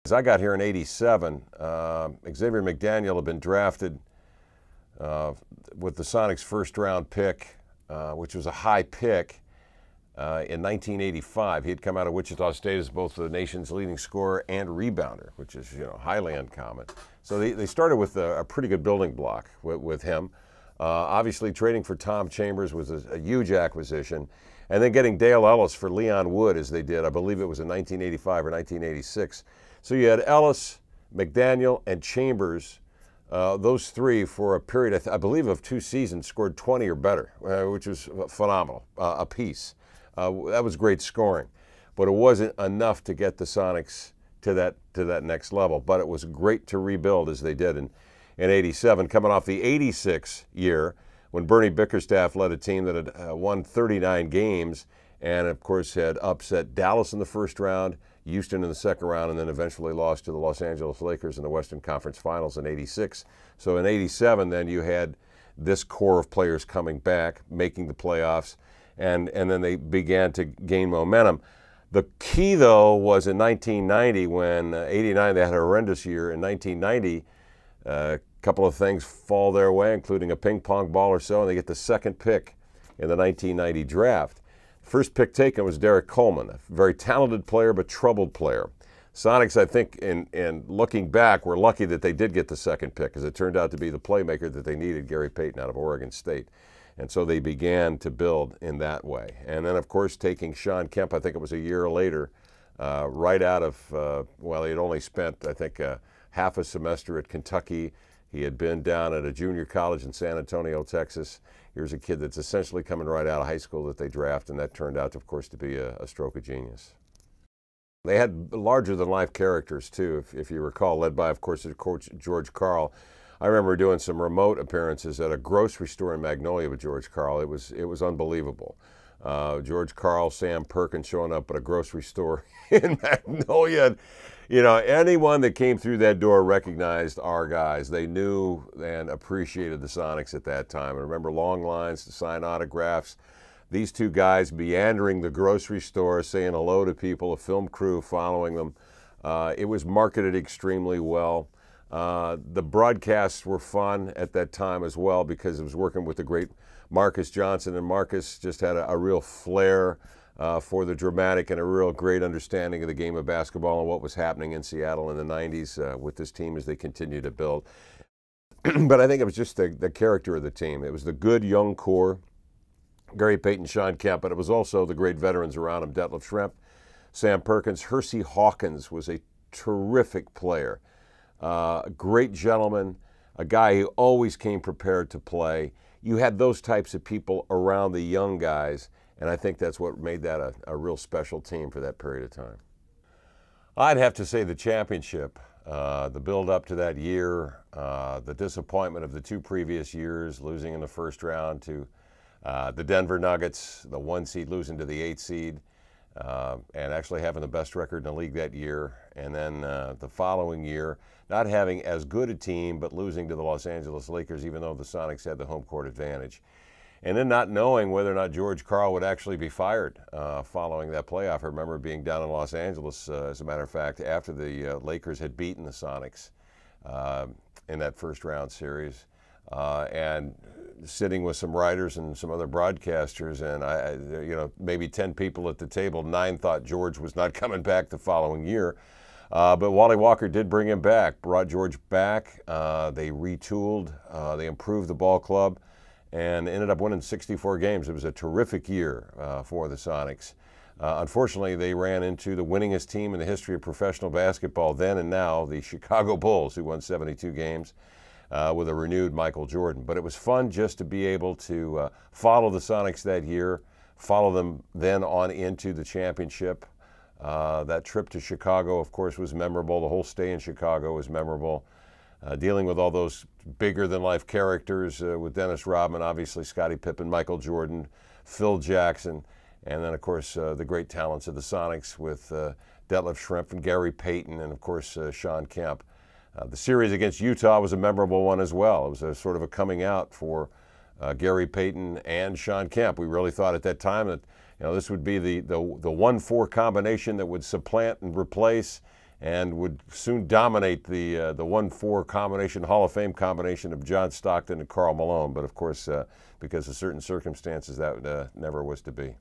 As I got here in '87, Xavier McDaniel had been drafted with the Sonics' first-round pick, which was a high pick, in 1985. He had come out of Wichita State as both the nation's leading scorer and rebounder, which is, highly uncommon. So they started with a pretty good building block with him. Obviously, trading for Tom Chambers was a huge acquisition. And then getting Dale Ellis for Leon Wood, as they did, I believe it was in 1985 or 1986. So you had Ellis, McDaniel, and Chambers. Those three, for a period, I believe, of 2 seasons, scored 20 or better, which was phenomenal apiece. That was great scoring. But it wasn't enough to get the Sonics to that next level. But it was great to rebuild, as they did in '87, coming off the '86 year, when Bernie Bickerstaff led a team that had won 39 games and, of course, had upset Dallas in the first round, Houston in the second round, and then eventually lost to the Los Angeles Lakers in the Western Conference Finals in '86. So in '87, then you had this core of players coming back, making the playoffs, and then they began to gain momentum. The key, though, was in 1990 when '89 they had a horrendous year. In 1990, a couple of things fall their way, including a ping pong ball or so, and they get the second pick in the 1990 draft. First pick taken was Derek Coleman, a very talented player but troubled player. Sonics, I think, in looking back, were lucky that they did get the second pick, because it turned out to be the playmaker that they needed, Gary Payton out of Oregon State. And so they began to build in that way. And then, of course, taking Sean Kemp, I think it was a year later, right out of, well, he had only spent, I think, half a semester at Kentucky. He had been down at a junior college in San Antonio, Texas. Here's a kid that's essentially coming right out of high school that they draft, and that turned out, of course, to be a stroke of genius. They had larger-than-life characters, too, if you recall, led by, of course, Coach George Karl. I remember doing some remote appearances at a grocery store in Magnolia with George Karl. It was unbelievable. George Karl, Sam Perkins showing up at a grocery store in Magnolia. Anyone that came through that door recognized our guys. They knew and appreciated the Sonics at that time. I remember long lines to sign autographs. These two guys meandering the grocery store, saying hello to people, a film crew following them. It was marketed extremely well. The broadcasts were fun at that time as well, because it was working with the great Marcus Johnson, and Marcus just had a real flair for the dramatic and a real great understanding of the game of basketball and what was happening in Seattle in the '90s with this team as they continued to build. But I think it was just the character of the team. It was the good young core, Gary Payton, Sean Kemp, but it was also the great veterans around him, Detlef Schrempf, Sam Perkins. Hersey Hawkins was a terrific player. A great gentleman, a guy who always came prepared to play. You had those types of people around the young guys, and I think that's what made that a real special team for that period of time. I'd have to say the championship, the build-up to that year, the disappointment of the 2 previous years, losing in the first round to the Denver Nuggets, the 1 seed losing to the 8 seed, and actually having the best record in the league that year. And then the following year, not having as good a team, but losing to the Los Angeles Lakers, even though the Sonics had the home court advantage. And then not knowing whether or not George Karl would actually be fired following that playoff. I remember being down in Los Angeles, as a matter of fact, after the Lakers had beaten the Sonics in that first round series, and sitting with some writers and some other broadcasters, and maybe 10 people at the table. 9 thought George was not coming back the following year. But Wally Walker did bring him back, brought George back. They retooled, they improved the ball club, and ended up winning 64 games. It was a terrific year for the Sonics. Unfortunately, they ran into the winningest team in the history of professional basketball then and now, the Chicago Bulls, who won 72 games with a renewed Michael Jordan. But it was fun just to be able to follow the Sonics that year, follow them then on into the championship. That trip to Chicago, of course, was memorable. The whole stay in Chicago was memorable. Dealing with all those bigger-than-life characters with Dennis Rodman, obviously Scottie Pippen, Michael Jordan, Phil Jackson, and then, of course, the great talents of the Sonics with Detlef Schrempf and Gary Payton and, of course, Sean Kemp. The series against Utah was a memorable one as well. It was a sort of a coming out for Gary Payton and Sean Kemp. We really thought at that time that this would be the 1-4 combination that would supplant and replace and would soon dominate the 1-4 combination, Hall of Fame combination of John Stockton and Karl Malone. But of course, because of certain circumstances, that never was to be.